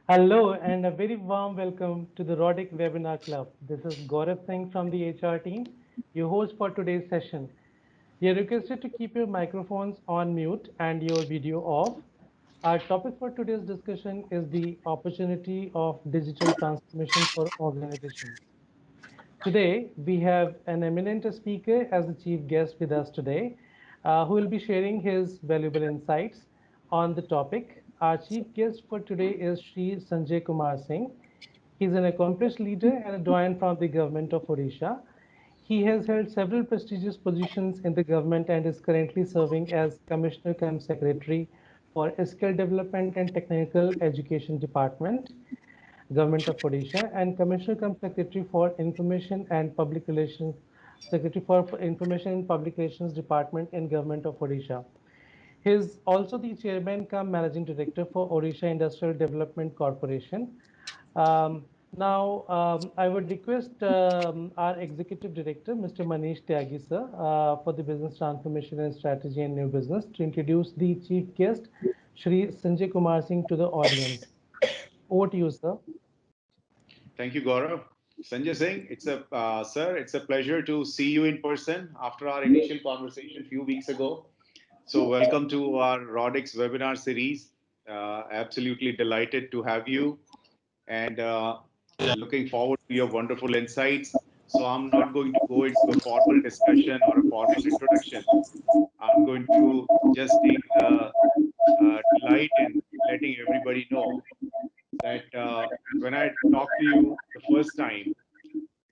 Hello and a very warm welcome to the Rodic Webinar Club. This is Gaurav Singh from the HR team, your host for today's session. You're requested to keep your microphones on mute and your video off. Our topic for today's discussion is the opportunity of digital transformation for organizations. Today, we have an eminent speaker as the chief guest with us today, who will be sharing his valuable insights on the topic. Our chief guest for today is Sri Sanjay Kumar Singh. He's an accomplished leader and a doyen from the government of Odisha. He has held several prestigious positions in the government and is currently serving as Commissioner cum Secretary for Skill Development and Technical Education Department, Government of Odisha, and Commissioner cum Secretary for Information and Public Relations, Secretary for Information and Public Relations Department in Government of Odisha. He is also the Chairman cum Managing Director for Odisha Industrial Development Corporation. I would request our Executive Director, Mr. Manish Tyagi, sir, for the Business Transformation and Strategy and New Business to introduce the Chief Guest, Shri Sanjay Kumar Singh, to the audience. Over to you, sir. Thank you, Gaurav. Sanjay Singh, it's a pleasure to see you in person after our initial conversation a few weeks ago. So, welcome to our Rodix webinar series. Absolutely delighted to have you, and looking forward to your wonderful insights. So, I'm not going to go into a formal discussion or a formal introduction. I'm going to just take the delight in letting everybody know that when I talked to you the first time,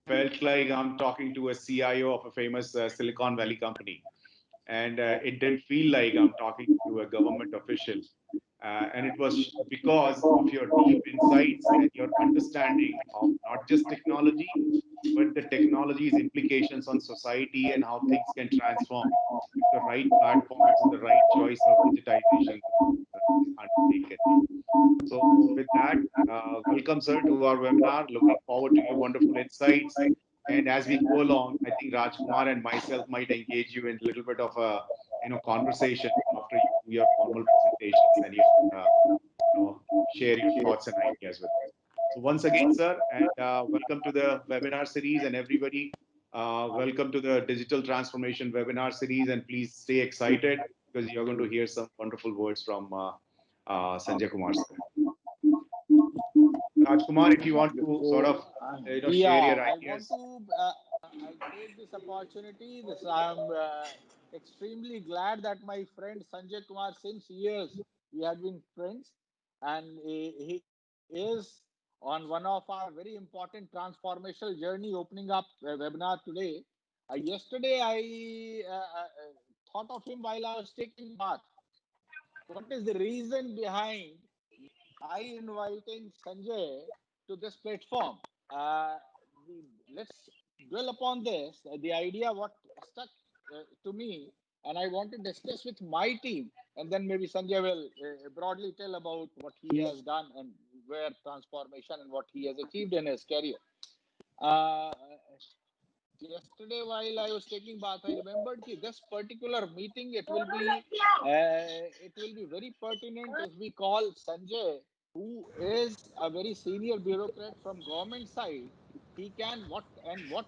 felt like I'm talking to a CIO of a famous Silicon Valley company. And it didn't feel like I'm talking to a government official. And it was because of your deep insights and your understanding of not just technology, but the technology's implications on society and how things can transform if the right platforms and the right choice of digitization is undertaken. So, with that, welcome, sir, to our webinar. Looking forward to your wonderful insights. And as we go along, I think Rajkumar and myself might engage you in a little bit of a conversation after you do your formal presentations and share your thoughts and ideas with us. So once again, sir, and welcome to the webinar series, and everybody, welcome to the digital transformation webinar series. And please stay excited because you're going to hear some wonderful words from Sanjay Kumar, sir. Rajkumar, if you want to sort of share your I want ideas. to. I take this opportunity. I'm extremely glad that my friend Sanjay Kumar, since years we had been friends, and he is on one of our very important transformational journey opening up a webinar today. Yesterday, I thought of him while I was taking bath. What is the reason behind I inviting Sanjay to this platform? Uh, let's dwell upon this. The idea what stuck to me, and I want to discuss with my team, and then maybe Sanjay will broadly tell about what he has done and where transformation and what he has achieved in his career. Uh, Yesterday, while I was taking bath, I remembered that this particular meeting it will be very pertinent if we call Sanjay, who is a very senior bureaucrat from government side. He can what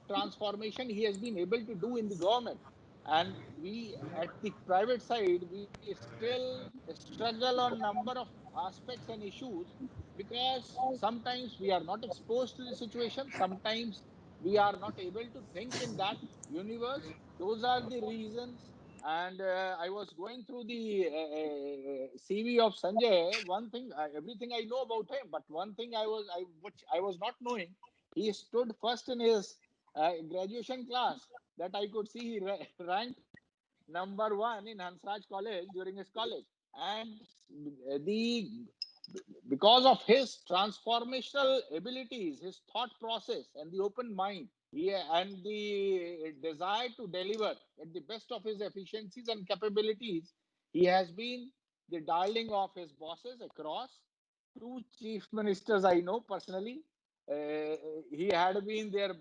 transformation he has been able to do in the government, and we at the private side we still struggle on number of aspects and issues because sometimes we are not exposed to the situation, sometimes we are not able to think in that universe. Those are the reasons. And I was going through the CV of Sanjay. One thing, everything I know about him, but one thing which I was not knowing, he stood first in his graduation class. That I could see he ranked number one in Hansraj College during his college. And the because of his transformational abilities, his thought process, and the open mind, and the desire to deliver at the best of his efficiencies and capabilities, he has been the darling of his bosses across. Two chief ministers I know personally. He had been their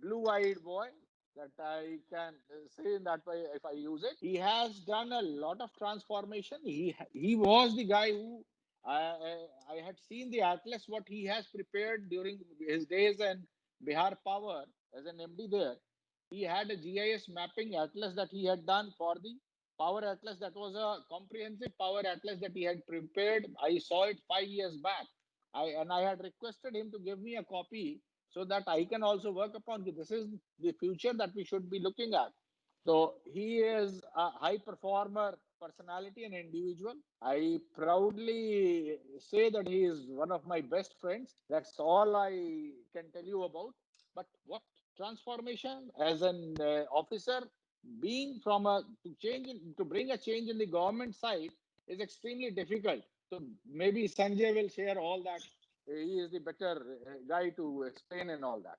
blue-eyed boy, that I can say in that way if I use it. He has done a lot of transformation. He was the guy who I had seen the atlas what he has prepared during his days in Bihar Power as an MD there. He had a GIS mapping atlas that he had done for the power atlas. That was a comprehensive power atlas that he had prepared. I saw it 5 years back. I had requested him to give me a copy so that I can also work upon it. This is the future that we should be looking at. So he is a high performer personality and individual. I proudly say that he is one of my best friends. That's all I can tell you about. But what transformation as an officer, being from a to bring a change in the government side is extremely difficult. So maybe Sanjay will share all that. He is the better guy to explain and all that.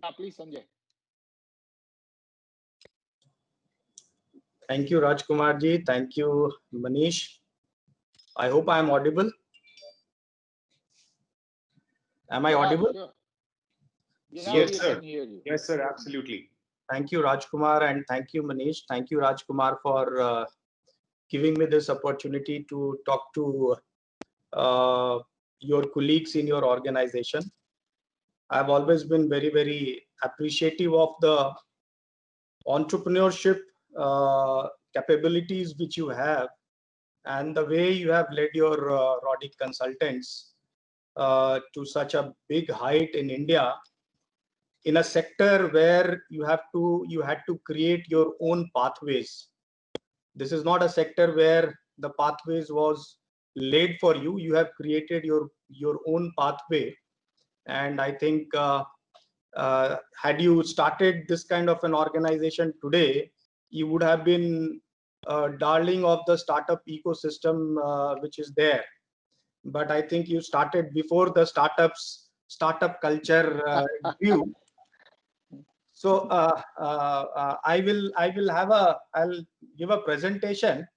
Yeah, please, Sanjay. Thank you, Rajkumar ji. Thank you, Manish. I hope I am audible. Am I audible? Sure. Yes, We sir. can hear you. Yes, sir. Absolutely. Thank you, Rajkumar, and thank you, Manish. Thank you, Rajkumar, for giving me this opportunity to talk to your colleagues in your organization. I've always been very, very appreciative of the entrepreneurship capabilities which you have and the way you have led your Rodic consultants to such a big height in India, in a sector where you had to create your own pathways. This is not a sector where the pathways was laid for you. You have created your own pathway, and I think had you started this kind of an organization today, you would have been darling of the startup ecosystem which is there. But I think you started before the startup culture grew. So I'll give a presentation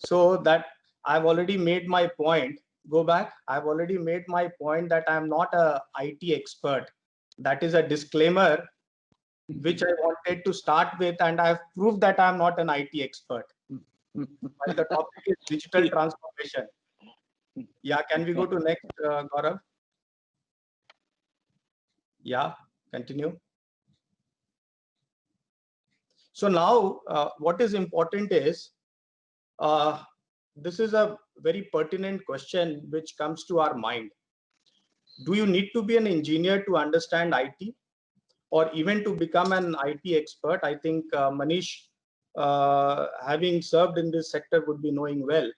so that I've already made my point. Go back. I've already made my point that I'm not a IT expert. That is a disclaimer which I wanted to start with, and I've proved that I'm not an IT expert. While the topic is digital transformation. Yeah, can we go to next, Gaurav? Yeah, continue. So now what is important is, this is a very pertinent question which comes to our mind. Do you need to be an engineer to understand IT or even to become an IT expert? I think Manish, having served in this sector, would be knowing well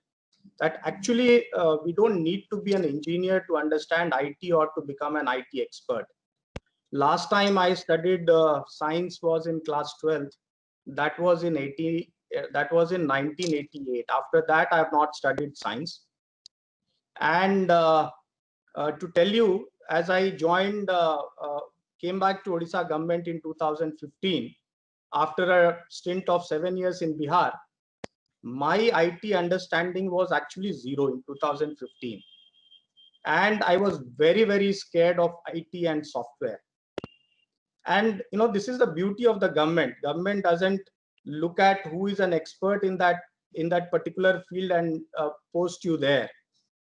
that actually we don't need to be an engineer to understand IT or to become an IT expert. Last time I studied science was in class 12th. That was in 1988. After that, I have not studied science. And to tell you, as I came back to Odisha government in 2015, after a stint of 7 years in Bihar, my IT understanding was actually zero in 2015. And I was very, very scared of IT and software. And this is the beauty of the government. Government doesn't look at who is an expert in that particular field and post you there.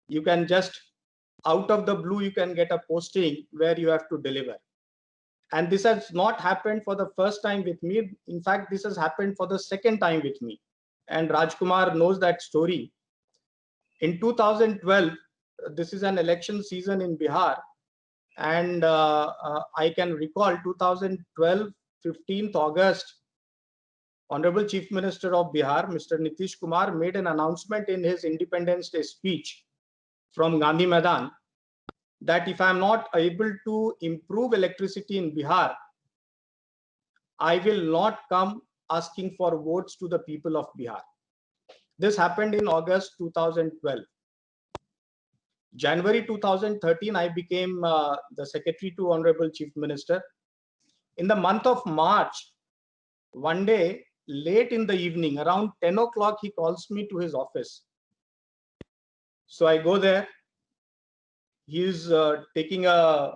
You can just, out of the blue, you can get a posting where you have to deliver. And this has not happened for the first time with me. In fact, this has happened for the second time with me. And Rajkumar knows that story. In 2012, this is an election season in Bihar. And I can recall 2012, 15th August, Honorable Chief Minister of Bihar, Mr. Nitish Kumar, made an announcement in his Independence Day speech from Gandhi Maidan that if I'm not able to improve electricity in Bihar, I will not come asking for votes to the people of Bihar. This happened in August 2012. January 2013, I became the secretary to Honorable Chief Minister. In the month of March, one day, late in the evening, around 10 o'clock, he calls me to his office. So I go there. He's taking a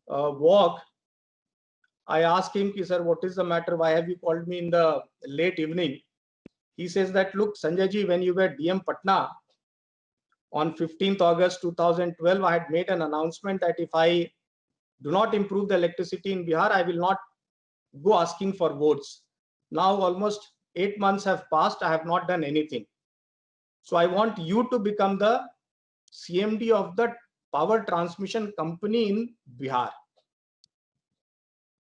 walk. I ask him, sir, what is the matter? Why have you called me in the late evening? He says that, look, Sanjay ji, when you were DM Patna on 15th August 2012, I had made an announcement that if I do not improve the electricity in Bihar, I will not go asking for votes. Now almost 8 months have passed. I have not done anything. So I want you to become the CMD of the power transmission company in Bihar.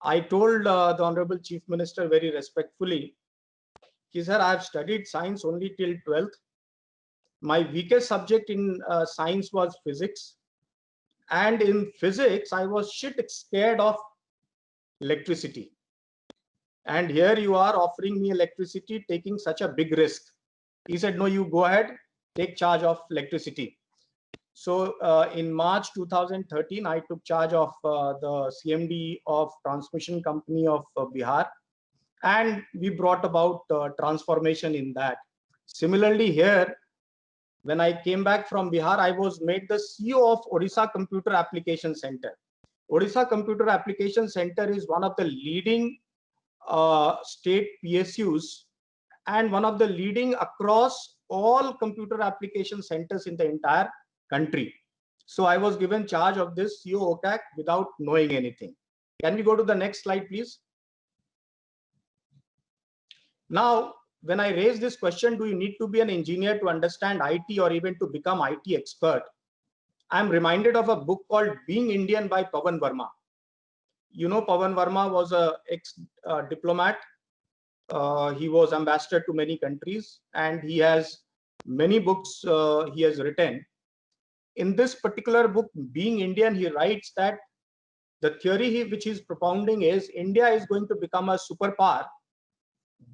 I told the Honorable Chief Minister very respectfully, sir, I have studied science only till 12th. My weakest subject in science was physics. And in physics, I was shit scared of electricity. And here you are offering me electricity, taking such a big risk. He said, no, you go ahead, take charge of electricity. So in March 2013, I took charge of the CMD of transmission company of Bihar, and we brought about transformation in that. Similarly here, when I came back from Bihar, I was made the CEO of Odisha Computer Application Center. Odisha Computer Application Center is one of the leading state PSUs and one of the leading across all computer application centers in the entire country. So I was given charge of this CEO OCAC without knowing anything. Can we go to the next slide, please? Now, when I raise this question, do you need to be an engineer to understand IT or even to become IT expert? I'm reminded of a book called Being Indian by Pawan Verma. You know, Pawan Verma was an ex-diplomat. He was ambassador to many countries, and he has many books he has written. In this particular book, Being Indian, he writes that the theory which he's propounding is India is going to become a superpower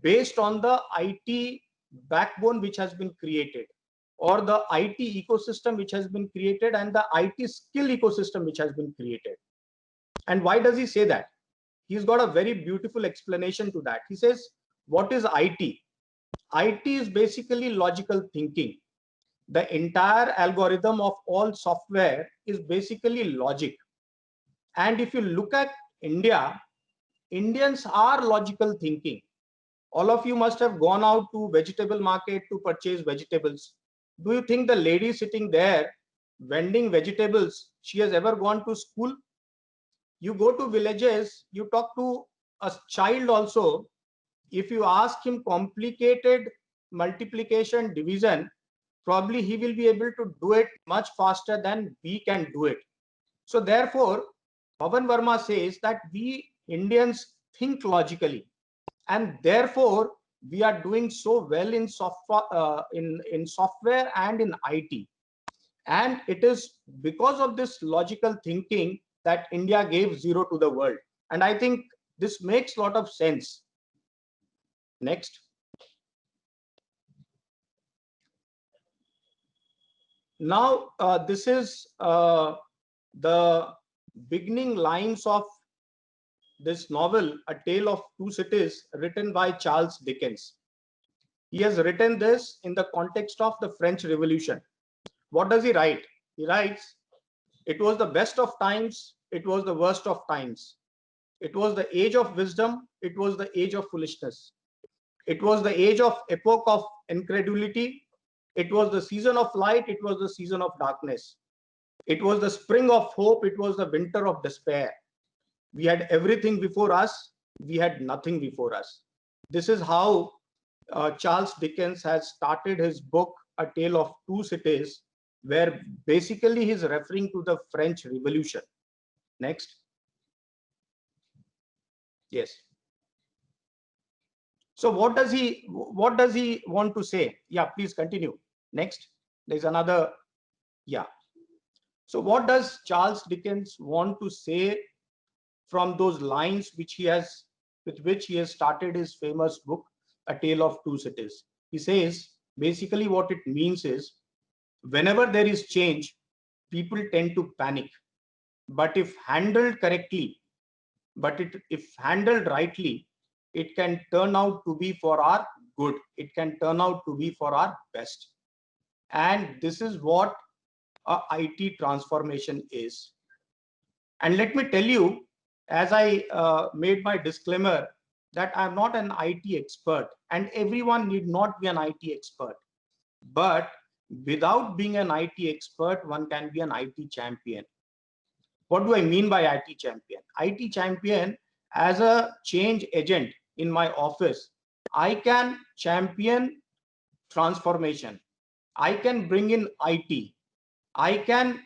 based on the IT backbone which has been created, or the IT ecosystem which has been created, and the IT skill ecosystem which has been created. And why does he say that? He's got a very beautiful explanation to that. He says, what is IT? IT is basically logical thinking. The entire algorithm of all software is basically logic. And if you look at India, Indians are logical thinking. All of you must have gone out to vegetable market to purchase vegetables. Do you think the lady sitting there vending vegetables, she has ever gone to school? You go to villages, you talk to a child also. If you ask him complicated multiplication, division, probably he will be able to do it much faster than we can do it. So therefore, Pawan Verma says that we Indians think logically, and therefore we are doing so well in software, in software and in IT. And it is because of this logical thinking that India gave zero to the world. And I think this makes a lot of sense. Next. Now, this is the beginning lines of this novel, A Tale of Two Cities, written by Charles Dickens. He has written this in the context of the French Revolution. What does he write? He writes, it was the best of times, it was the worst of times. It was the age of wisdom, it was the age of foolishness. It was the age of epoch of incredulity. It was the season of light, it was the season of darkness. It was the spring of hope, it was the winter of despair. We had everything before us, we had nothing before us. This is how Charles Dickens has started his book, A Tale of Two Cities, where basically he's referring to the French Revolution. Next. Yes. So what does he want to say? Yeah, please continue. Next. There's another. Yeah. So what does Charles Dickens want to say from those lines with which he has started his famous book, A Tale of Two Cities? He says, basically what it means is, whenever there is change, people tend to panic. But if handled correctly, if handled rightly, it can turn out to be for our good. It can turn out to be for our best. And this is what a IT transformation is. And let me tell you, as I made my disclaimer, that I'm not an IT expert, and everyone need not be an IT expert. But without being an IT expert, one can be an IT champion. What do I mean by IT champion? IT champion, as a change agent in my office, I can champion transformation. I can bring in IT. I can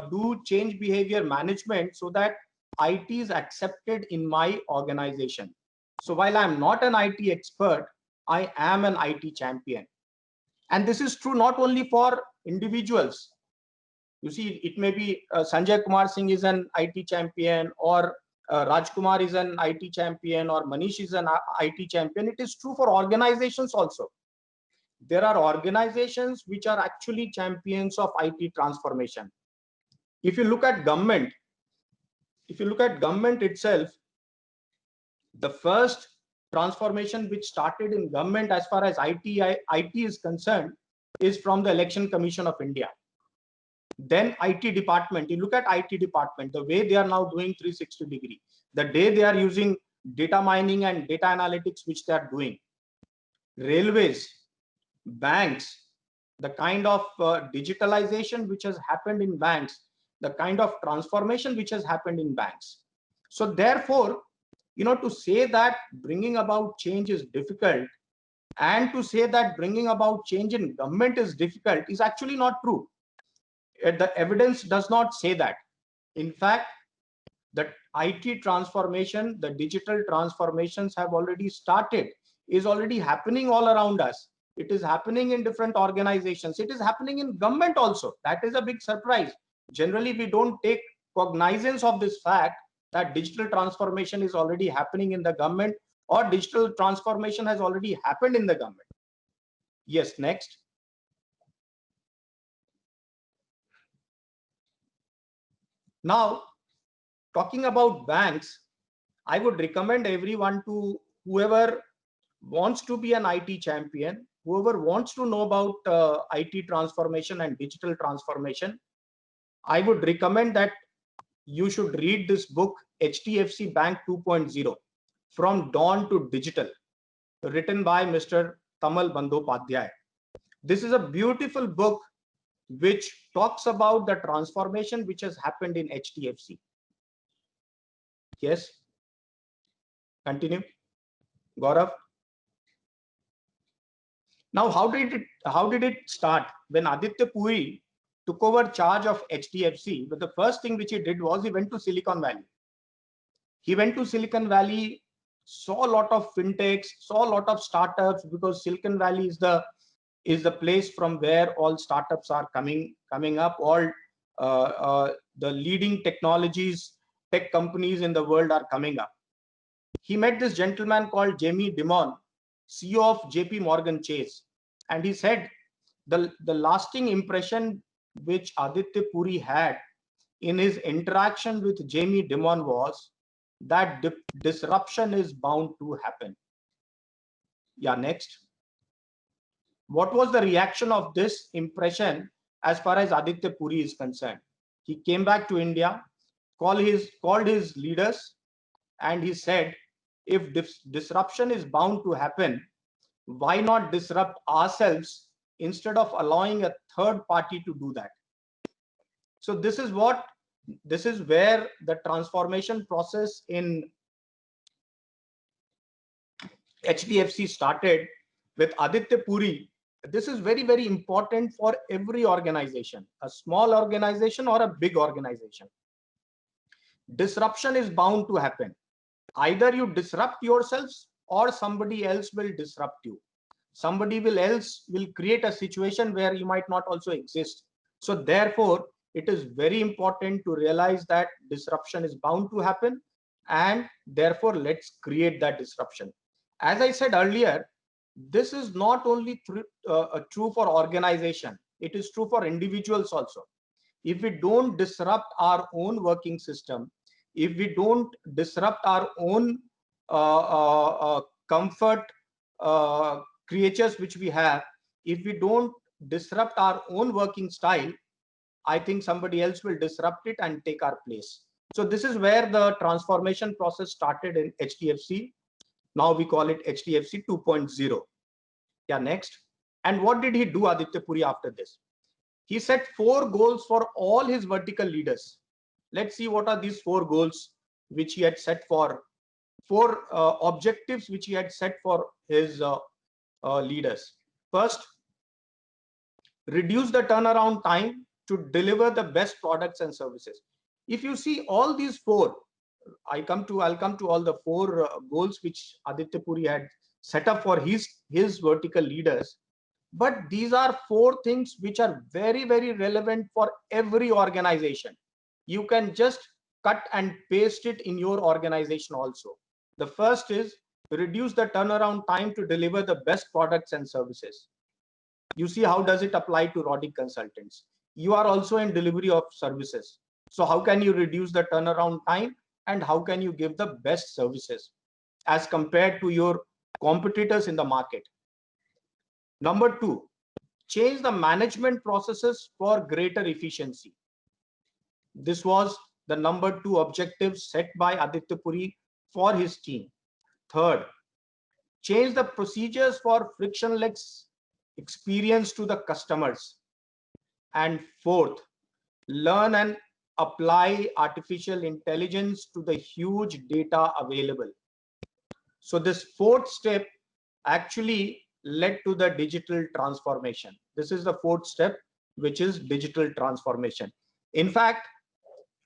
do change behavior management so that IT is accepted in my organization. So while I'm not an IT expert, I am an IT champion. And this is true not only for individuals. You see, it may be Sanjay Kumar Singh is an IT champion, or Rajkumar is an IT champion, or Manish is an IT champion. It is true for organizations also. There are organizations which are actually champions of IT transformation. If you look at government, itself, the first transformation which started in government as far as IT is concerned is from the Election Commission of India. Then IT department, you look at IT department, the way they are now doing 360-degree, the day they are using data mining and data analytics, which they are doing. Railways, banks, the kind of digitalization which has happened in banks, the kind of transformation which has happened in banks. So therefore, to say that bringing about change is difficult, and to say that bringing about change in government is difficult, is actually not true. The evidence does not say that. In fact, the IT transformation, the digital transformations have already started, is already happening all around us. It is happening in different organizations. It is happening in government also. That is a big surprise. Generally, we don't take cognizance of this fact that digital transformation is already happening in the government, or digital transformation has already happened in the government. Yes, next. Now, talking about banks, I would recommend everyone to, whoever wants to be an IT champion, whoever wants to know about IT transformation and digital transformation, I would recommend that you should read this book, HDFC Bank 2.0, From Dawn to Digital, written by Mr. Tamal Bandyopadhyay. This is a beautiful book which talks about the transformation which has happened in HDFC. Yes, continue, Gaurav. Now, how did it start? When Aditya Puri took over charge of HDFC, but the first thing which he did was he went to Silicon Valley. He went to Silicon Valley, saw a lot of fintechs, saw a lot of startups, because Silicon Valley is the place from where all startups are coming up. All the leading tech companies in the world are coming up. He met this gentleman called Jamie Dimon, CEO of JP Morgan Chase, and he said the lasting impression which Aditya Puri had in his interaction with Jamie Dimon was that disruption is bound to happen. Yeah, next. What was the reaction of this impression as far as Aditya Puri is concerned? He came back to India, called his leaders, and he said, if disruption is bound to happen, why not disrupt ourselves instead of allowing a third party to do that? So this is where the transformation process in HDFC started with Aditya Puri. This is very, very important for every organization, a small organization or a big organization. Disruption is bound to happen. Either you disrupt yourselves or somebody else will disrupt you. Somebody else will create a situation where you might not also exist. So therefore, it is very important to realize that disruption is bound to happen, and therefore let's create that disruption. As I said earlier, this is not only true for organization, it is true for individuals also. If we don't disrupt our own working system, if we don't disrupt our own comfort creatures which we have, if we don't disrupt our own working style, I think somebody else will disrupt it and take our place. So this is where the transformation process started in HDFC. Now we call it HDFC 2.0. Yeah, next. And what did he do, Aditya Puri, after this? He set 4 goals for all his vertical leaders. Let's see what are these 4 goals which he had set for, 4 objectives which he had set for his leaders. First, reduce the turnaround time to deliver the best products and services. If you see all these 4, I'll come to all the 4 goals which Aditya Puri had set up for his vertical leaders. But these are 4 things which are very, very relevant for every organization. You can just cut and paste it in your organization also. The first is reduce the turnaround time to deliver the best products and services. You see, how does it apply to Rodic consultants? You are also in delivery of services. So how can you reduce the turnaround time, and how can you give the best services as compared to your competitors in the market? Number 2, change the management processes for greater efficiency. This was the number 2 objective set by Aditya Puri for his team. Third, change the procedures for frictionless experience to the customers. And fourth, learn and apply artificial intelligence to the huge data available. So this 4th step actually led to the digital transformation. This is the 4th step, which is digital transformation. In fact,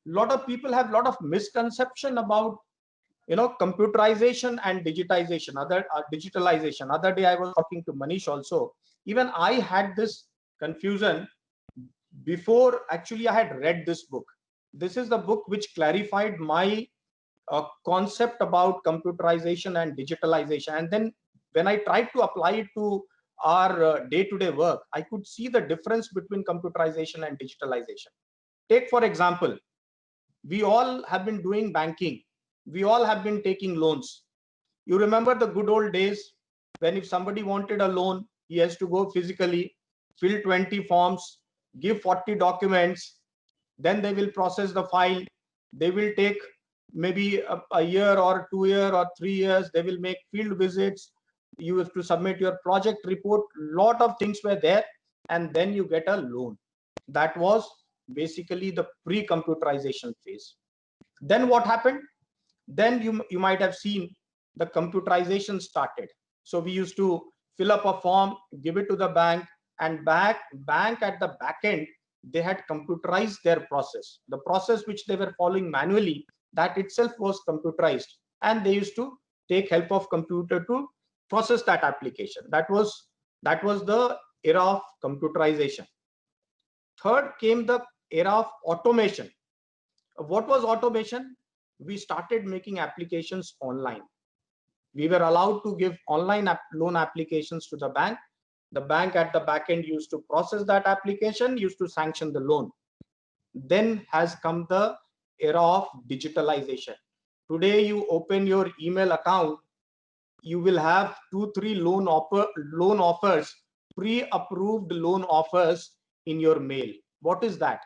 a lot of people have a lot of misconception about computerization and digitization, digitalization. Other day I was talking to Manish also. Even I had this confusion before actually I had read this book. This is the book which clarified my concept about computerization and digitalization. And then when I tried to apply it to our day-to-day work, I could see the difference between computerization and digitalization. Take, for example, we all have been doing banking. We all have been taking loans. You remember the good old days when if somebody wanted a loan, he has to go physically, fill 20 forms, give 40 documents, then they will process the file. They will take maybe a year or 2 years or 3 years. They will make field visits. You have to submit your project report. Lot of things were there, and then you get a loan. That was basically the pre-computerization phase. Then what happened? Then you might have seen the computerization started. So we used to fill up a form, give it to the bank, and bank at the back end, they had computerized their process. The process which they were following manually, that itself was computerized, and they used to take help of computer to process that application. That was the era of computerization. Third came the era of automation. What was automation? We started making applications online. We were allowed to give online loan applications to the bank. The bank at the back end used to process that application, used to sanction the loan. Then has come the era of digitalization. Today, you open your email account, you will have 2-3 loan offers, pre-approved loan offers in your mail. What is that?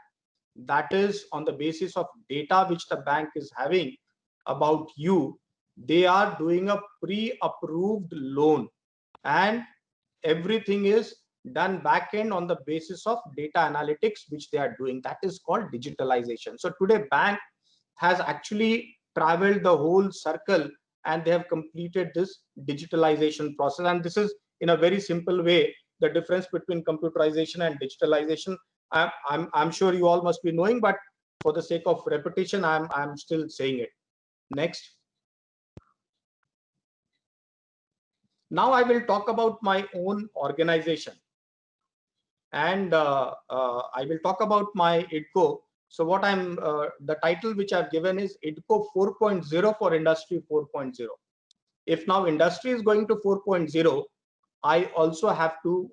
That is on the basis of data which the bank is having about you. They are doing a pre-approved loan, and everything is done back end on the basis of data analytics which they are doing. That is called digitalization. So today bank has actually traveled the whole circle, and they have completed this digitalization process. And this is, in a very simple way, the difference between computerization and digitalization. I'm sure you all must be knowing, but for the sake of repetition, I'm still saying it. Next. Now I will talk about my own organization, and I will talk about my IDCO. So what the title which I've given is IDCO 4.0 for Industry 4.0. If now industry is going to 4.0, I also have to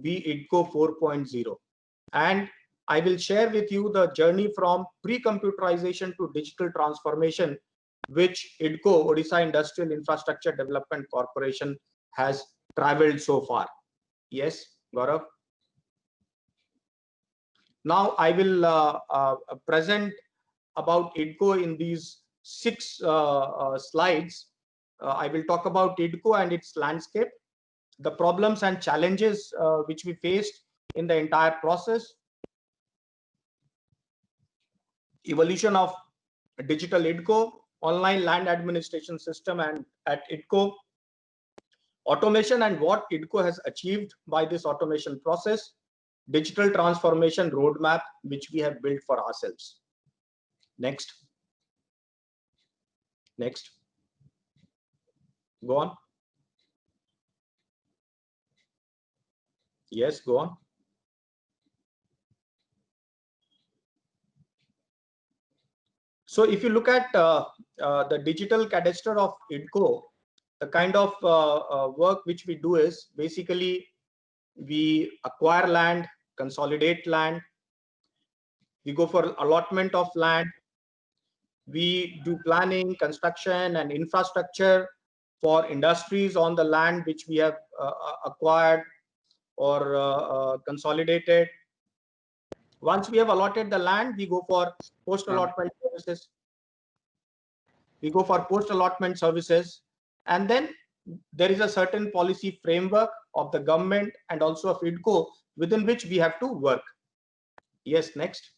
be IDCO 4.0. And I will share with you the journey from pre-computerization to digital transformation, which IDCO, Odisha Industrial Infrastructure Development Corporation, has traveled so far. Yes, Gaurav? Now I will present about IDCO in these 6 slides. I will talk about IDCO and its landscape, the problems and challenges which we faced in the entire process, evolution of digital IDCO, online land administration system and at IDCO, automation and what IDCO has achieved by this automation process, digital transformation roadmap which we have built for ourselves. Next. Next. Go on. Yes, go on. So if you look at the digital cadastre of IDCO, the kind of work which we do is basically we acquire land, consolidate land, we go for allotment of land, we do planning, construction and infrastructure for industries on the land which we have acquired or consolidated. Once we have allotted the land, we go for post-allotment services. We go for post-allotment services, and then there is a certain policy framework of the government and also of IDCO within which we have to work. Yes, next.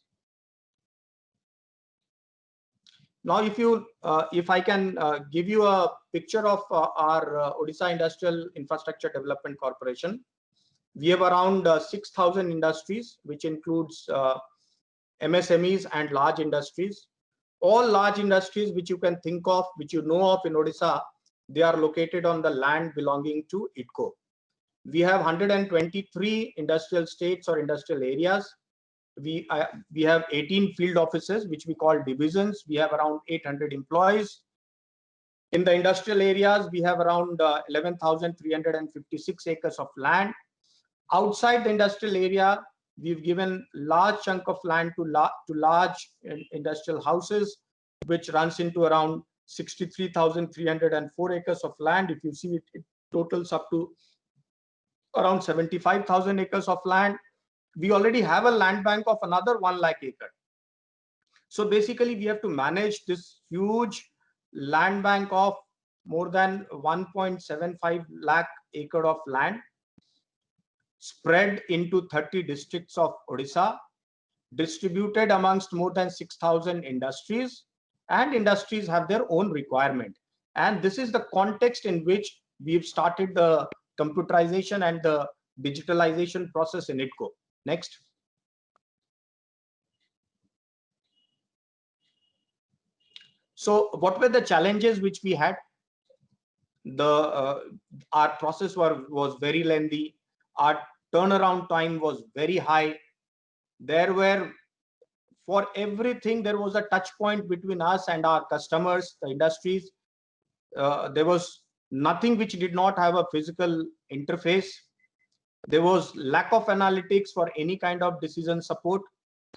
Now, if I can give you a picture of our Odisha Industrial Infrastructure Development Corporation, we have around 6,000 industries, which includes MSMEs and large industries. All large industries which you can think of, which you know of in Odisha, they are located on the land belonging to IDCO. We have 123 industrial states or industrial areas. We have 18 field offices, which we call divisions. We have around 800 employees. In the industrial areas, we have around 11,356 acres of land. Outside the industrial area, we've given large chunk of land to large industrial houses, which runs into around 63,304 acres of land. If you see it, it totals up to around 75,000 acres of land. We already have a land bank of another 1 lakh acre. So basically, we have to manage this huge land bank of more than 1.75 lakh acre of land spread into 30 districts of Odisha, distributed amongst more than 6,000 industries, and industries have their own requirement. And this is the context in which we've started the computerization and the digitalization process in IDCO. Next. So what were the challenges which we had? Our process was very lengthy. Our turnaround time was very high. For everything, there was a touch point between us and our customers, the industries. There was nothing which did not have a physical interface. There was lack of analytics for any kind of decision support,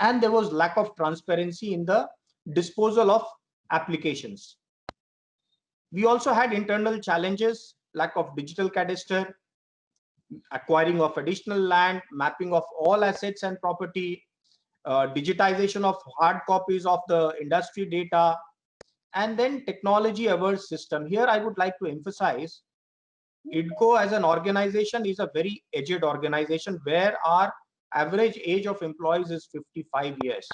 and there was lack of transparency in the disposal of applications. We also had internal challenges, lack of digital cadastre, acquiring of additional land, mapping of all assets and property, digitization of hard copies of the industry data, and then technology averse system. Here I would like to emphasize IDCO as an organization is a very aged organization where our average age of employees is 55 years.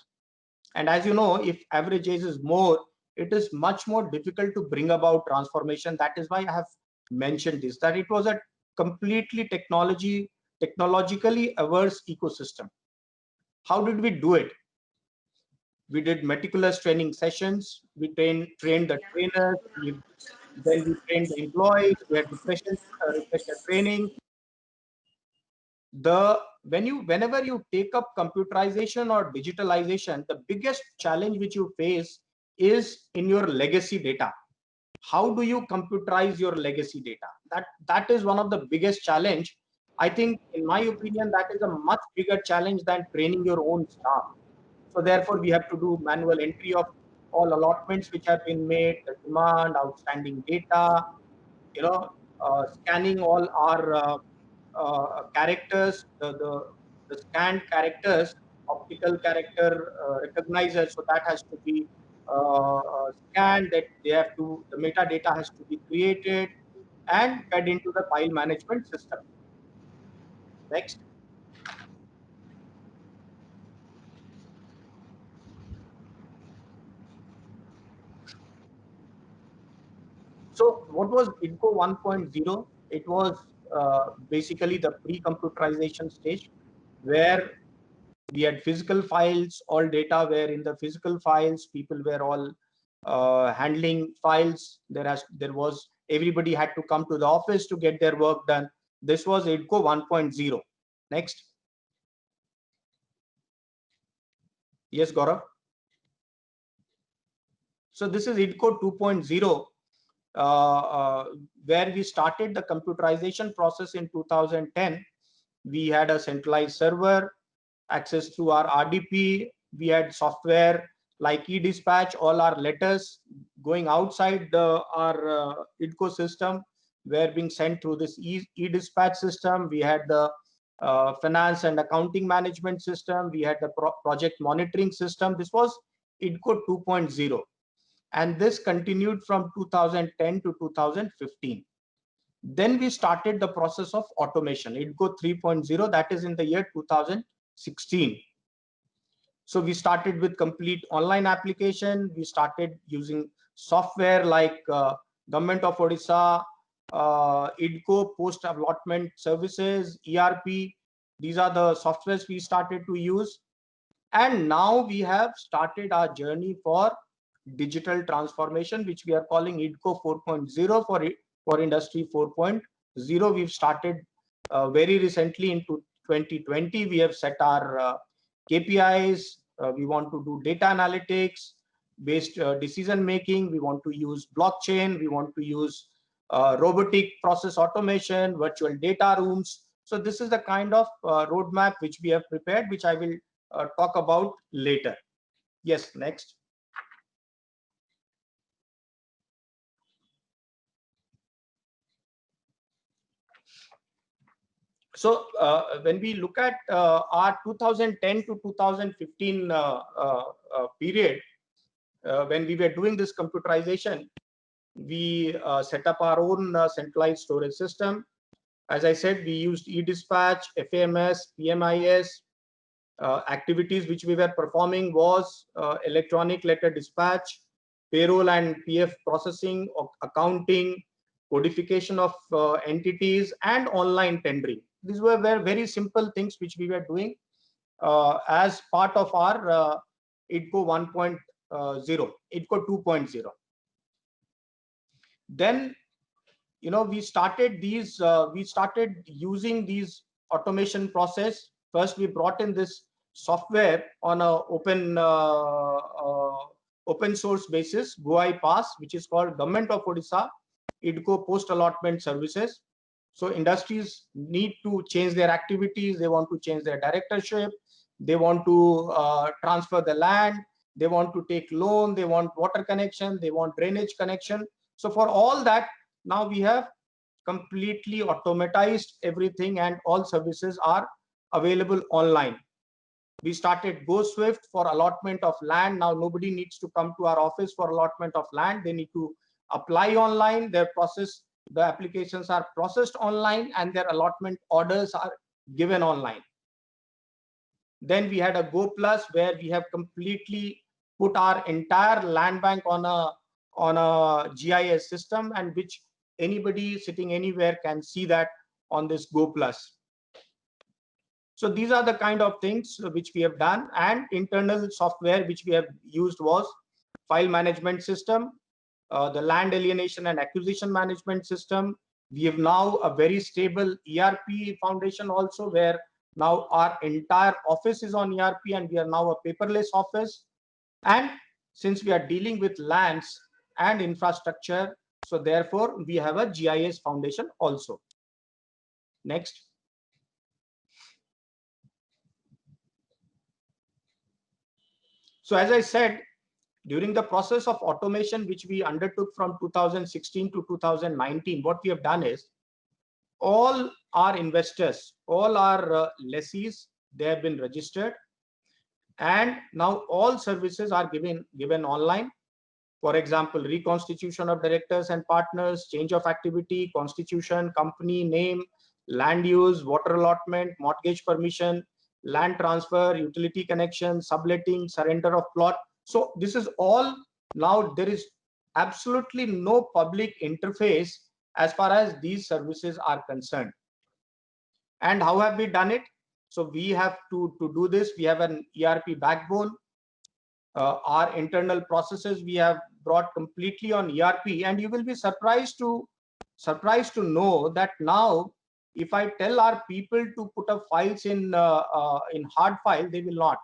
And as you know, if average age is more, it is much more difficult to bring about transformation. That is why I have mentioned this, that it was a completely technologically averse ecosystem. How did we do it? We did meticulous training sessions. We trained the trainers. Then we trained the employees. We had refresher training. Whenever you take up computerization or digitalization, the biggest challenge which you face is in your legacy data. How do you computerize your legacy data? That is one of the biggest challenge. I think, in my opinion, that is a much bigger challenge than training your own staff. So therefore, we have to do manual entry of all allotments which have been made, the demand, outstanding data, scanning all our characters, the scanned characters, optical character recognizers. So that has to be scanned, that the metadata has to be created and fed into the file management system. Next. So what was IDCO 1.0? It was basically the pre-computerization stage, where we had physical files, all data were in the physical files, people were all handling files. Everybody had to come to the office to get their work done. This was IDCO 1.0. Next. Yes, Gaurav. So this is IDCO 2.0, where we started the computerization process in 2010. We had a centralized server, access through our RDP. We had software like eDispatch. All our letters going outside our IDCO system were being sent through this eDispatch system. We had the finance and accounting management system. We had the project monitoring system. This was IDCO 2.0. And this continued from 2010 to 2015. Then we started the process of automation, IDCO 3.0, that is in the year 2016. So we started with complete online application. We started using software like Government of Odisha, IDCO Post Allotment Services, ERP. These are the softwares we started to use. And now we have started our journey for digital transformation, which we are calling IDCO 4.0 for Industry 4.0. We've started very recently in 2020. We have set our KPIs. We want to do data analytics based decision making. We want to use blockchain. We want to use robotic process automation, virtual data rooms. So this is the kind of roadmap which we have prepared, which I will talk about later. Yes, next. So when we look at our 2010 to 2015 period, when we were doing this computerization, we set up our own centralized storage system. As I said, we used eDispatch, FAMS, PMIS. Activities which we were performing was electronic letter dispatch, payroll and PF processing, accounting, codification of entities, and online tendering. These were very simple things which we were doing as part of our IDCO 1.0, IDCO 2.0. Then, we started using these automation process. First, we brought in this software on a open source basis, GoiPass, which is called Government of Odisha IDCO Post Allotment Services. So industries need to change their activities. They want to change their directorship. They want to transfer the land. They want to take loan. They want water connection. They want drainage connection. So for all that, now we have completely automatized everything, and all services are available online. We started GoSwift for allotment of land. Now nobody needs to come to our office for allotment of land. They need to apply online. The applications are processed online, and their allotment orders are given online. Then we had a GoPlus, where we have completely put our entire land bank on a GIS system, and which anybody sitting anywhere can see that on this GoPlus. So these are the kind of things which we have done. And internal software which we have used was file management system, the land alienation and acquisition management system. We have now a very stable ERP foundation also, where now our entire office is on ERP, and we are now a paperless office. And since we are dealing with lands and infrastructure, so therefore we have a GIS foundation also. Next. So as I said, during the process of automation, which we undertook from 2016 to 2019, what we have done is, all our investors, all our lessees, they have been registered, and now all services are given online. For example, reconstitution of directors and partners, change of activity, constitution, company name, land use, water allotment, mortgage permission, land transfer, utility connection, subletting, surrender of plot. So this is all. Now there is absolutely no public interface as far as these services are concerned. And how have we done it? So we have to do this. We have an ERP backbone. Our internal processes we have brought completely on ERP, and you will be surprised to know that now if I tell our people to put up files in hard file, they will not.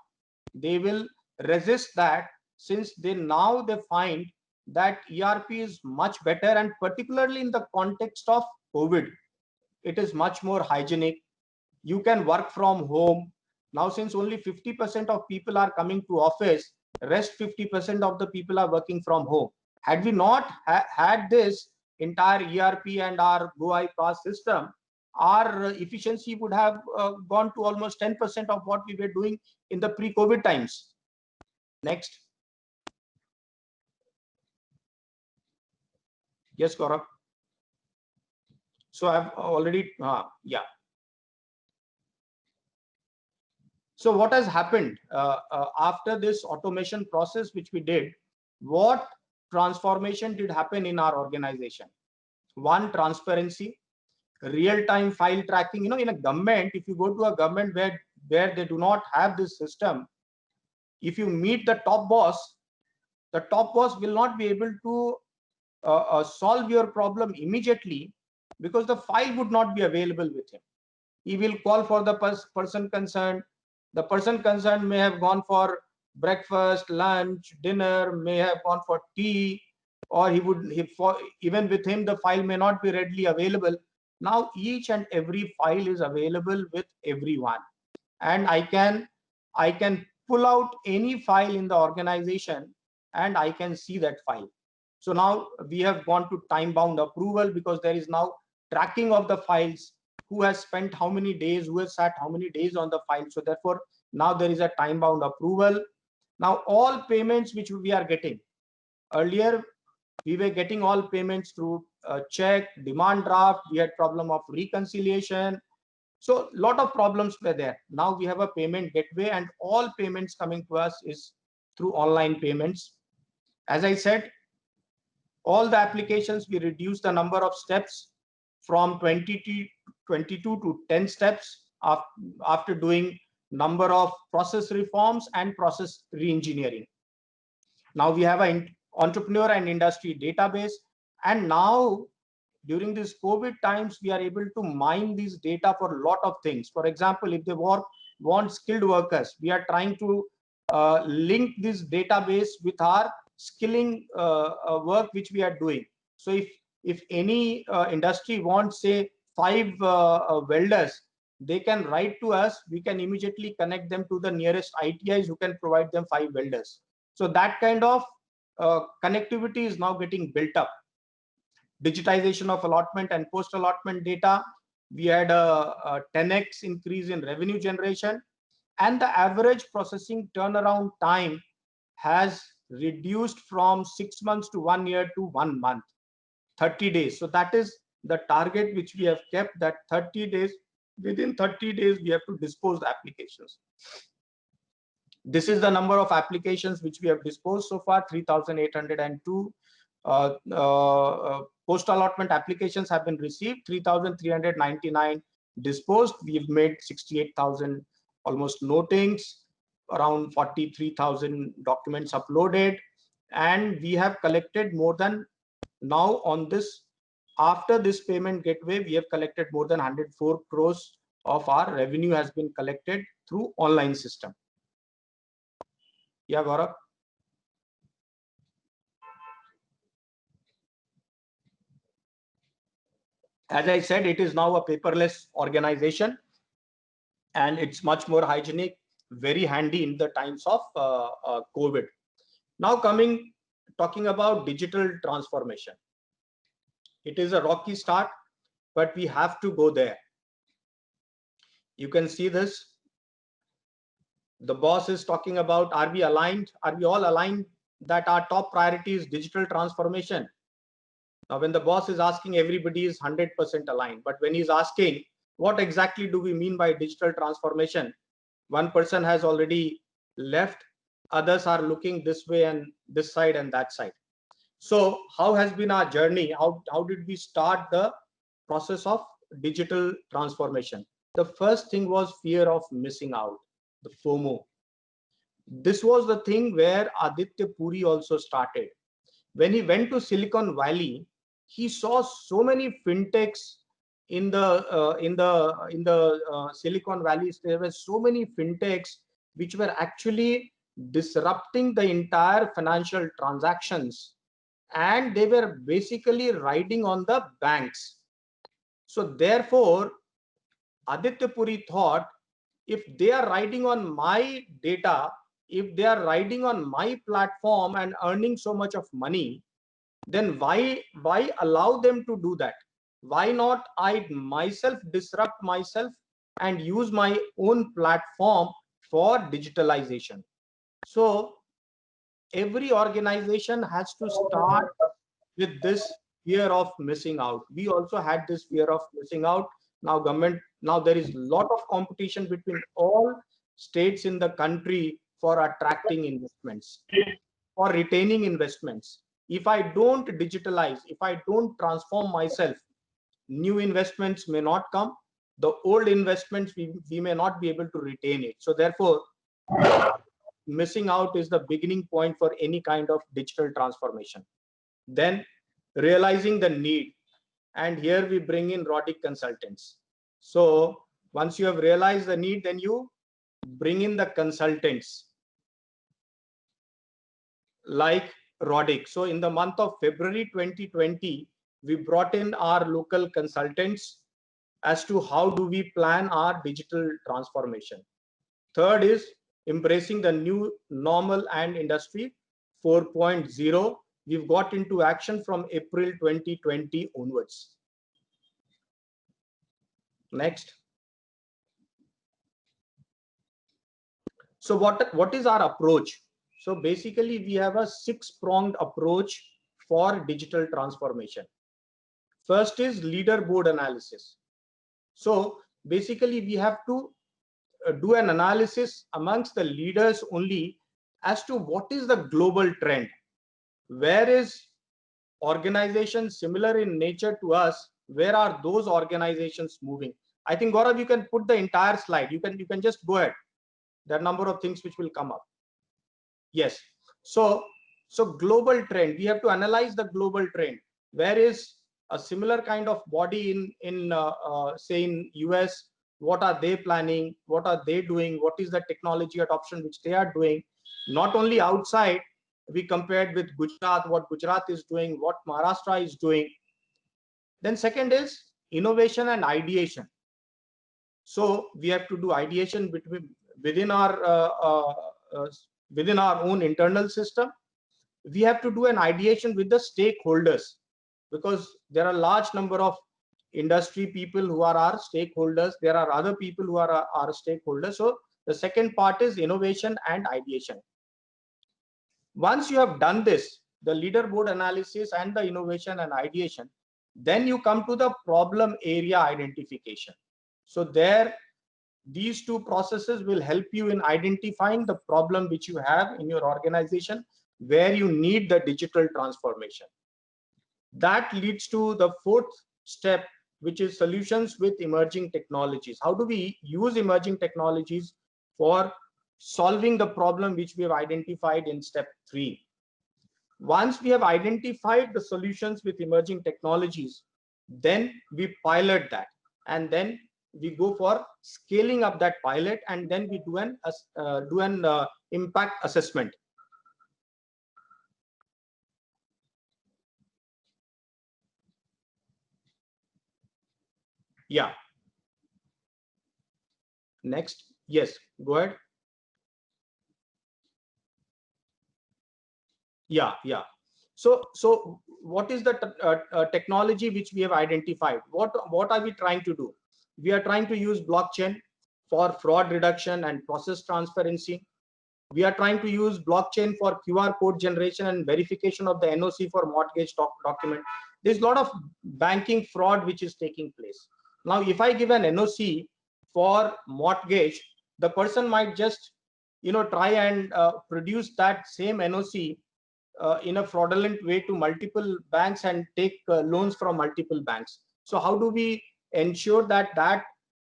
They will resist that, since they find that ERP is much better, and particularly in the context of COVID, it is much more hygienic. You can work from home. Now, since only 50% of people are coming to office, rest 50% of the people are working from home. Had we not had this entire ERP and our GoiPass system, our efficiency would have gone to almost 10% of what we were doing in the pre-COVID times. Next. Yes, Gaurav. So I've already, yeah. So what has happened after this automation process which we did? What transformation did happen in our organization? One, transparency, real-time file tracking. You know, in a government, if you go to a government where they do not have this system, if you meet the top boss will not be able to solve your problem immediately, because the file would not be available with him. He will call for the person concerned. The person concerned may have gone for breakfast, lunch, dinner, may have gone for tea, or even with him, the file may not be readily available. Now, each and every file is available with everyone. And I can pull out any file in the organization and I can see that file. So now we have gone to time-bound approval, because there is now tracking of the files, who has spent how many days, who has sat how many days on the file. So therefore, now there is a time-bound approval. Now all payments which we are getting, earlier we were getting all payments through check, demand draft. We had problem of reconciliation. So a lot of problems were there. Now we have a payment gateway, and all payments coming to us is through online payments. As I said, all the applications, we reduced the number of steps from 22 to 10 steps after doing number of process reforms and process re-engineering. Now we have an entrepreneur and industry database, and now during these COVID times, we are able to mine these data for a lot of things. For example, if they want skilled workers, we are trying to link this database with our skilling work which we are doing. So if any industry wants, say, 5 welders, they can write to us. We can immediately connect them to the nearest ITIs who can provide them 5 welders. So that kind of connectivity is now getting built up. Digitization of allotment and post-allotment data. We had a 10x increase in revenue generation, and the average processing turnaround time has reduced from 6 months to 1 year to 1 month, 30 days. So that is the target which we have kept, that 30 days, within 30 days, we have to dispose the applications. This is the number of applications which we have disposed so far, 3,802. Post-allotment applications have been received, 3,399 disposed. We've made 68,000 almost notings, around 43,000 documents uploaded, and we have collected more than, now on this, after this payment gateway, we have collected more than 104 crores of our revenue has been collected through online system. Yeah, Gaurav. As I said, it is now a paperless organization, and it's much more hygienic, very handy in the times of COVID. Now talking about digital transformation. It is a rocky start, but we have to go there. You can see this. The boss is talking about, are we aligned? Are we all aligned that our top priority is digital transformation. Now, when the boss is asking, everybody is 100% aligned. But when he's asking, what exactly do we mean by digital transformation? One person has already left. Others are looking this way and this side and that side. So how has been our journey? How did we start the process of digital transformation? The first thing was fear of missing out, the FOMO. This was the thing where Aditya Puri also started. When he went to Silicon Valley, he saw so many fintechs in the Silicon Valley. There were so many fintechs which were actually disrupting the entire financial transactions, and they were basically riding on the banks. So therefore, Aditya Puri thought, if they are riding on my data, if they are riding on my platform and earning so much of money, then why allow them to do that? Why not I myself disrupt myself and use my own platform for digitalization? So every organization has to start with this fear of missing out. We also had this fear of missing out. Now there is a lot of competition between all states in the country for attracting investments, for retaining investments. If I don't digitalize, if I don't transform myself, new investments may not come. The old investments, we may not be able to retain it. So therefore, missing out is the beginning point for any kind of digital transformation. Then realizing the need. And here we bring in Rhotic Consultants. So once you have realized the need, then you bring in the consultants like Rhotic. So in the month of February 2020, we brought in our local consultants as to how do we plan our digital transformation. Third is embracing the new normal and industry 4.0. We've got into action from April 2020 onwards. Next. So what is our approach? So basically, we have a 6-pronged approach for digital transformation. First is leaderboard analysis. So basically, we have to do an analysis amongst the leaders only as to what is the global trend. Where is organizations similar in nature to us? Where are those organizations moving? I think Gaurav, you can put the entire slide. You can just go ahead. There are a number of things which will come up. Yes. So global trend. We have to analyze the global trend. Where is a similar kind of body in say in US? What are they planning? What are they doing? What is the technology adoption which they are doing? Not only outside, we compared with Gujarat, what Gujarat is doing, what Maharashtra is doing. Then second is innovation and ideation. So we have to do ideation within our own internal system. We have to do an ideation with the stakeholders, because there are a large number of industry people who are our stakeholders. There are other people who are our stakeholders. So the second part is innovation and ideation. Once you have done this, the leaderboard analysis and the innovation and ideation, then you come to the problem area identification. So there, these two processes will help you in identifying the problem which you have in your organization, where you need the digital transformation. That leads to the fourth step, which is solutions with emerging technologies. How do we use emerging technologies for solving the problem which we have identified in step 3? Once we have identified the solutions with emerging technologies, then we pilot that, and then we go for scaling up that pilot, and then we do an impact assessment. Yeah. Next. Yes, go ahead. Yeah. So what is the technology which we have identified? What are we trying to do? We are trying to use blockchain for fraud reduction and process transparency. We are trying to use blockchain for QR code generation and verification of the NOC for mortgage document. There's a lot of banking fraud which is taking place. Now, if I give an NOC for mortgage, the person might just, try and produce that same NOC in a fraudulent way to multiple banks and take loans from multiple banks. So how do we ensure that that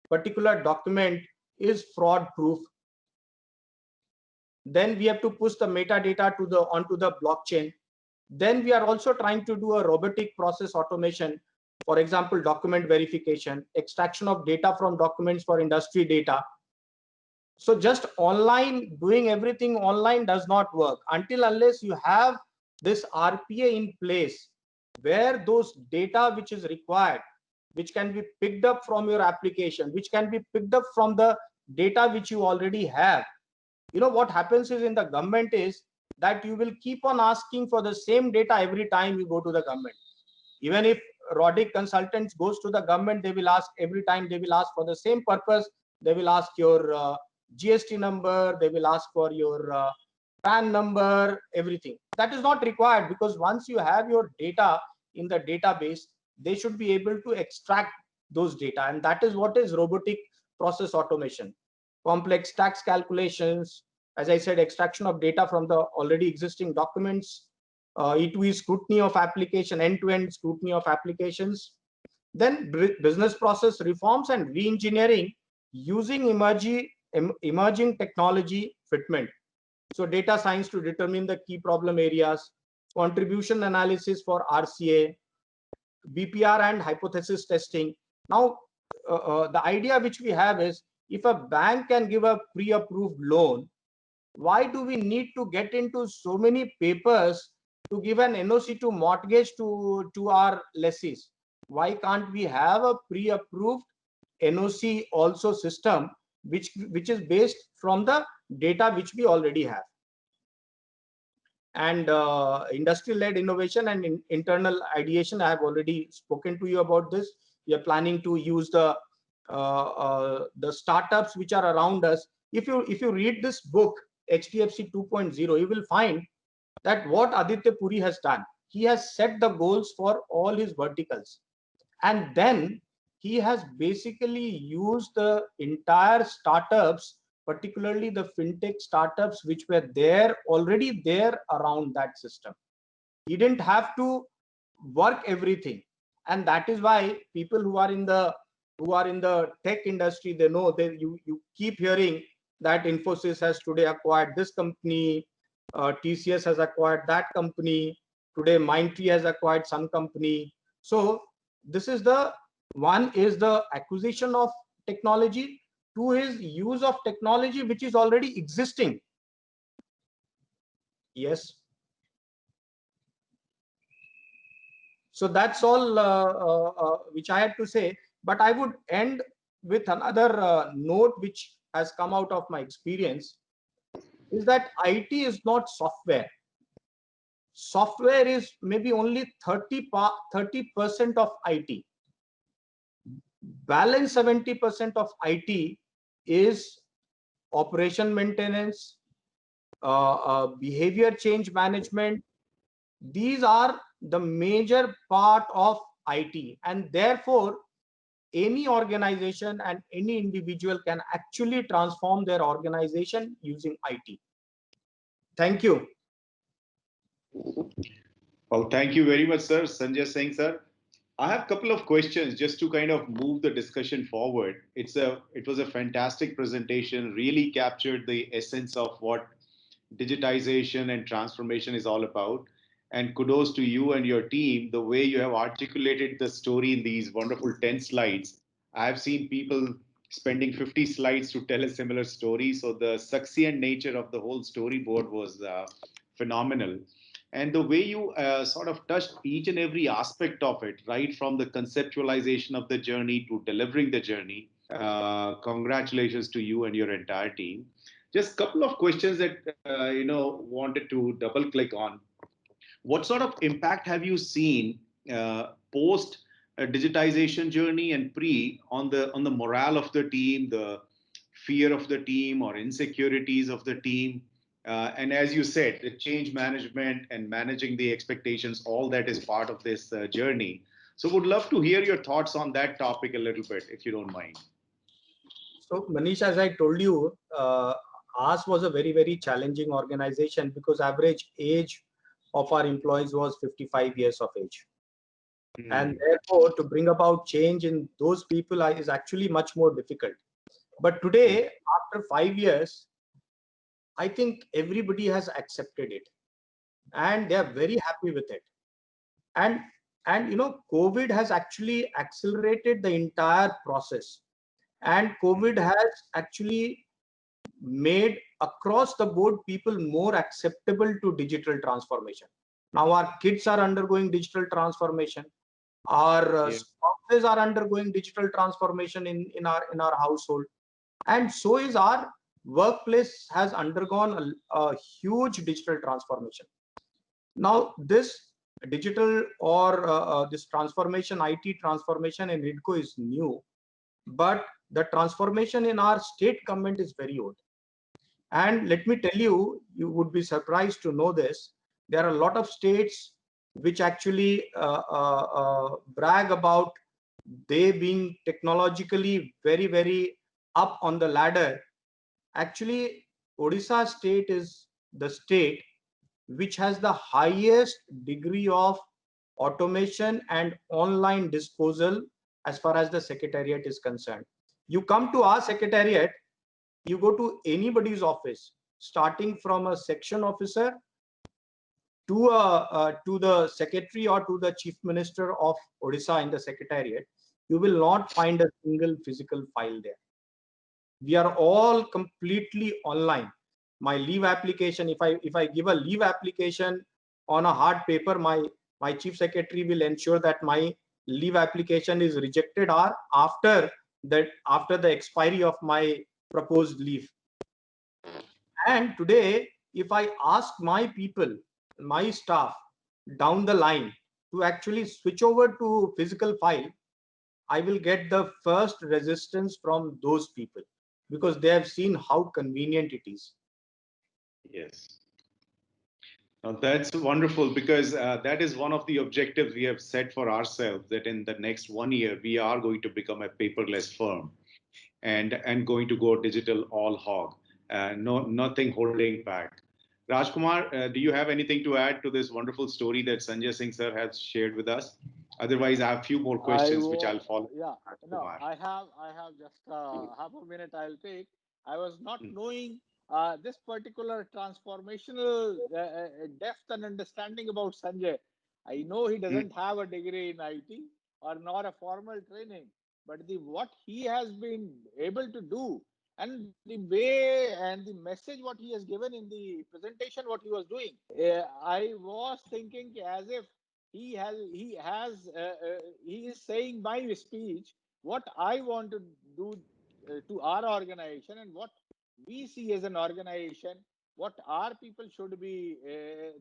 particular document is fraud proof? Then we have to push the metadata onto the blockchain. Then we are also trying to do a robotic process automation. For example, document verification, extraction of data from documents for industry data. So just online, doing everything online does not work unless you have this RPA in place, where those data which is required, which can be picked up from your application, which can be picked up from the data which you already have. What happens is in the government is that you will keep on asking for the same data every time you go to the government. Even if Rodic consultants goes to the government, they will ask every time, they will ask for the same purpose. They will ask your GST number, they will ask for your PAN number, everything. That is not required, because once you have your data in the database, they should be able to extract those data. And that is what is robotic process automation. Complex tax calculations, as I said, extraction of data from the already existing documents, E2E scrutiny of application, end-to-end scrutiny of applications. Then business process reforms and re-engineering using emerging technology fitment. So data science to determine the key problem areas, contribution analysis for RCA, BPR and hypothesis testing. Now, the idea which we have is, if a bank can give a pre-approved loan, why do we need to get into so many papers to give an NOC to mortgage to our lessees? Why can't we have a pre-approved NOC also system, which is based from the data which we already have? And industry-led innovation and internal ideation, I have already spoken to you about this. We are planning to use the startups which are around us. If you read this book, HDFC 2.0, you will find that what Aditya Puri has done. He has set the goals for all his verticals, and then he has basically used the entire startups, particularly the fintech startups which were already there around that system. He didn't have to work everything, and that is why people who are in the tech industry, they know that you keep hearing that Infosys has today acquired this company, TCS has acquired that company, today Mindtree has acquired some company. So this is the one is the acquisition of technology, two is use of technology which is already existing. Yes. So that's all which I had to say, but I would end with another note which has come out of my experience, is that IT is not software. Software is maybe only 30% of IT. Balance 70% of IT is operation maintenance, behavior change management. These are the major part of IT, and therefore any organization and any individual can actually transform their organization using IT. Thank you. Well, thank you very much, sir. Sanjay Singh, sir. I have a couple of questions just to kind of move the discussion forward. It was a fantastic presentation, really captured the essence of what digitization and transformation is all about. And kudos to you and your team, the way you have articulated the story in these wonderful 10 slides. I've seen people spending 50 slides to tell a similar story. So the succinct nature of the whole storyboard was phenomenal. And the way you sort of touched each and every aspect of it, right from the conceptualization of the journey to delivering the journey. Congratulations to you and your entire team. Just a couple of questions that wanted to double click on. What sort of impact have you seen post digitization journey and pre on the morale of the team, the fear of the team or insecurities of the team? And as you said, the change management and managing the expectations, all that is part of this journey. So, would love to hear your thoughts on that topic a little bit, if you don't mind. So, Manish, as I told you, ours was a very, very challenging organization because average age of our employees was 55 years of age. And Hmm. therefore, to bring about change in those people is actually much more difficult. But today, after 5 years, I think everybody has accepted it and they are very happy with it. And COVID has actually accelerated the entire process. And COVID has actually made across the board people more acceptable to digital transformation. Now our kids are undergoing digital transformation. Our Yeah. spouses are undergoing digital transformation in our household, and so is our workplace has undergone a huge digital transformation. Now this digital or this transformation, IT transformation in RIDCO is new, but the transformation in our state government is very old. And let me tell you, you would be surprised to know this. There are a lot of states which actually brag about they being technologically very, very up on the ladder. Actually, Odisha state is the state which has the highest degree of automation and online disposal as far as the secretariat is concerned. You come to our secretariat, you go to anybody's office, starting from a section officer to the secretary or to the chief minister of Odisha in the secretariat, you will not find a single physical file there. We are all completely online. My leave application, if I give a leave application on a hard paper, my chief secretary will ensure that my leave application is rejected or after the expiry of my proposed leave. And today, if I ask my people, my staff down the line to actually switch over to physical file, I will get the first resistance from those people because they have seen how convenient it is. Yes. Now that's wonderful because that is one of the objectives we have set for ourselves, that in the next 1 year we are going to become a paperless firm and going to go digital all hog. No, nothing holding back. Rajkumar, do you have anything to add to this wonderful story that Sanjay Singh sir has shared with us? Otherwise, I have a few more questions which I'll follow. Yeah, no, Rajkumar. I have just half a minute I'll take. I was not Hmm. knowing this particular transformational depth and understanding about Sanjay. I know he Hmm. doesn't have a degree in IT or nor a formal training, but the what he has been able to do and the way and the message what he has given in the presentation what he was doing, I was thinking as if he is saying by speech what I want to do to our organization and what we see as an organization, what our people should be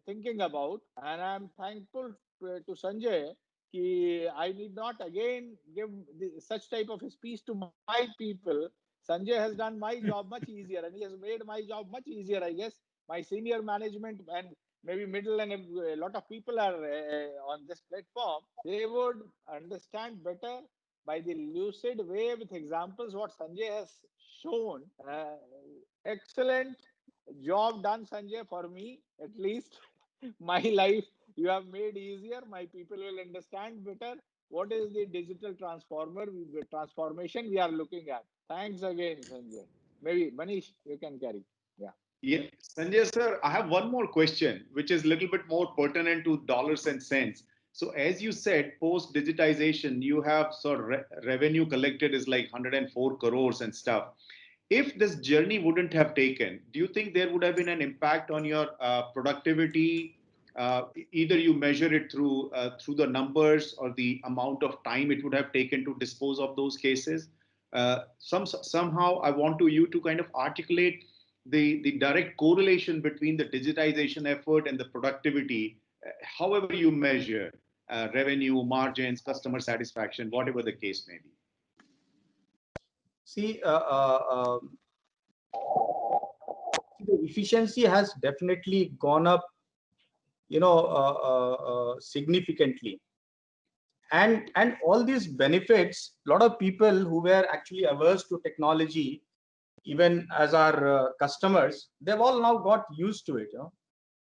thinking about. And I'm thankful to Sanjay कि I need not again give such type of speech to my people. Sanjay has done my job much easier and he has made my job much easier, I guess. My senior management and maybe middle and a lot of people are on this platform, they would understand better by the lucid way with examples what Sanjay has shown. Excellent job done, Sanjay, for me at least. My life you have made easier. My people will understand better what is the digital transformation we are looking at. Thanks again, Sanjay. Maybe Manish, you can carry. Yeah. Yeah, Sanjay sir, I have one more question, which is a little bit more pertinent to dollars and cents. So, as you said, post digitization, you have sort of revenue collected is like 104 crores and stuff. If this journey wouldn't have taken, do you think there would have been an impact on your productivity? Either you measure it through the numbers or the amount of time it would have taken to dispose of those cases. Somehow, I want you to kind of articulate the direct correlation between the digitization effort and the productivity, however you measure revenue, margins, customer satisfaction, whatever the case may be. See, the efficiency has definitely gone up, significantly. And all these benefits, a lot of people who were actually averse to technology, even as our customers, they've all now got used to it.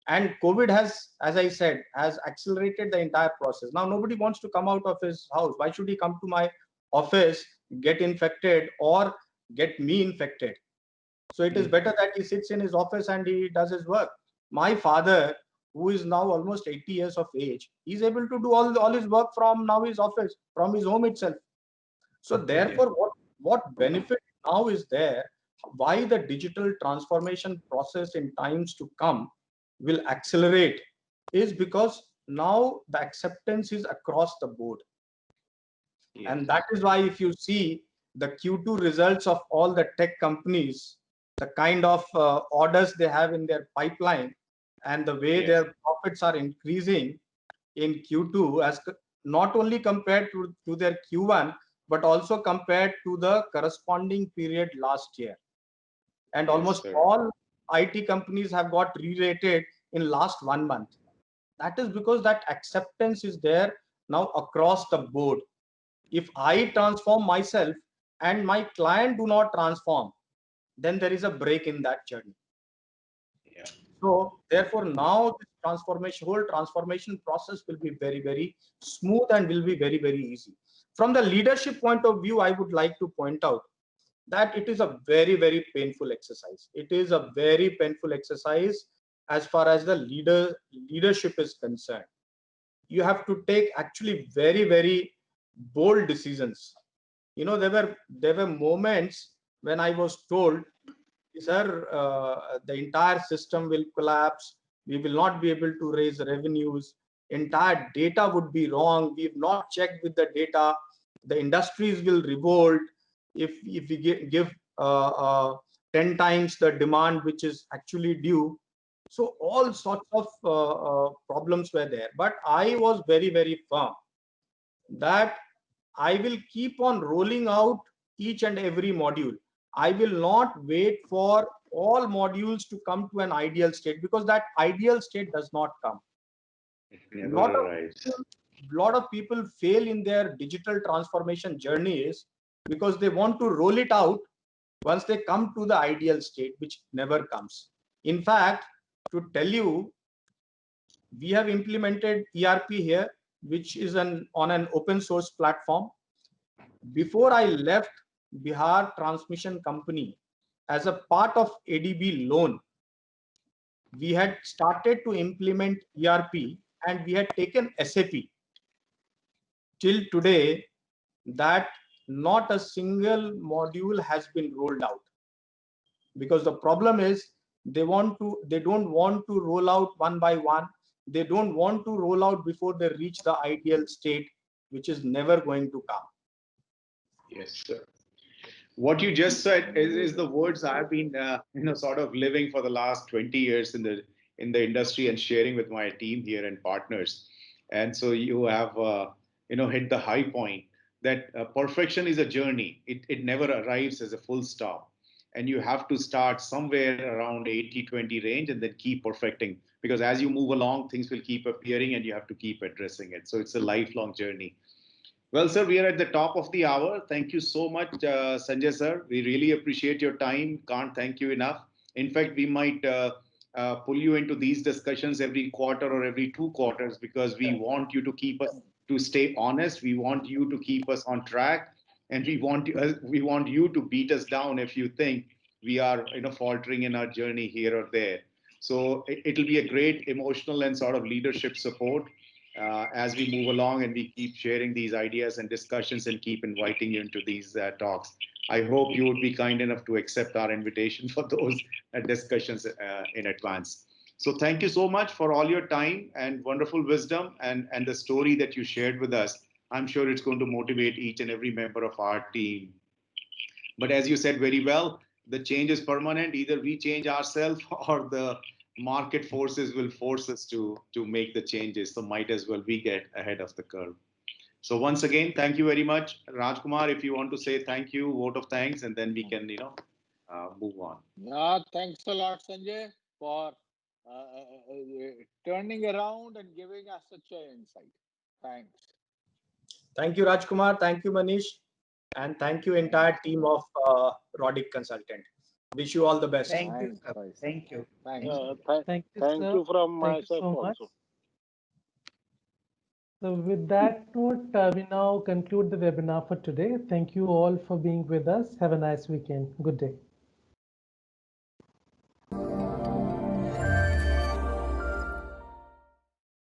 And COVID has, as I said, has accelerated the entire process. Now nobody wants to come out of his house. Why should he come to my office, get infected, or get me infected? So it is better that he sits in his office and he does his work. My father, who is now almost 80 years of age, he's able to do all his work from now his office, from his home itself. So therefore, what benefit now is there? Why the digital transformation process in times to come will accelerate is because now the acceptance is across the board. Yes. And that is why if you see the Q2 results of all the tech companies, the kind of orders they have in their pipeline, and the way Yes. their profits are increasing in Q2 as not only compared to their Q1, but also compared to the corresponding period last year. And Yes, almost sir. all IT companies have got re-rated in last 1 month. That is because that acceptance is there now across the board. If I transform myself and my client do not transform, then there is a break in that journey. Yeah. So therefore now this whole transformation process will be very, very smooth and will be very, very easy. From the leadership point of view, I would like to point out that it is a very, very painful exercise. It is a very painful exercise as far as the leadership is concerned. You have to take actually very, very bold decisions. There were moments when I was told, sir, the entire system will collapse. We will not be able to raise revenues. Entire data would be wrong. We've not checked with the data. The industries will revolt if we give 10 times the demand which is actually due. So all sorts of problems were there. But I was very, very firm that I will keep on rolling out each and every module. I will not wait for all modules to come to an ideal state, because that ideal state does not come. It never arrives. Lot of people fail in their digital transformation journeys because they want to roll it out once they come to the ideal state, which never comes. In fact, to tell you, we have implemented ERP here, which is on an open source platform. Before I left Bihar Transmission Company, as a part of ADB loan, we had started to implement ERP and we had taken SAP. Till today, that not a single module has been rolled out, because the problem is they don't want to roll out one by one. They don't want to roll out before they reach the ideal state, which is never going to come. Yes, sir. What you just said is the words I've been, sort of living for the last 20 years in the industry and sharing with my team here and partners. And so you have, hit the high point that perfection is a journey. It never arrives as a full stop. And you have to start somewhere around 80-20 range and then keep perfecting. Because as you move along, things will keep appearing and you have to keep addressing it. So it's a lifelong journey. Well, sir, we are at the top of the hour. Thank you so much, Sanjay, sir. We really appreciate your time. Can't thank you enough. In fact, we might pull you into these discussions every quarter or every 2 quarters, because we want you to keep us to stay honest. We want you to keep us on track, and we want you to beat us down if you think we are faltering in our journey here or there. So it'll be a great emotional and sort of leadership support as we move along and we keep sharing these ideas and discussions and keep inviting you into these talks. I hope you would be kind enough to accept our invitation for those discussions in advance. So thank you so much for all your time and wonderful wisdom and the story that you shared with us. I'm sure it's going to motivate each and every member of our team. But as you said very well, the change is permanent. Either we change ourselves or the market forces will force us to make the changes. So might as well we get ahead of the curve. So once again, thank you very much, Rajkumar. If you want to say thank you, vote of thanks, and then we can move on. Yeah, thanks a lot, Sanjay, for turning around and giving us such an insight. Thanks. Thank you, Rajkumar. Thank you, Manish. And thank you, entire team of Rodic Consultant. Wish you all the best. Thank you, Thanks, sir. Faisal. Thank you. Thanks. Thank you, Thank sir. you from Thank you myself so much. also. So with that note, we now conclude the webinar for today. Thank you all for being with us. Have a nice weekend. Good day.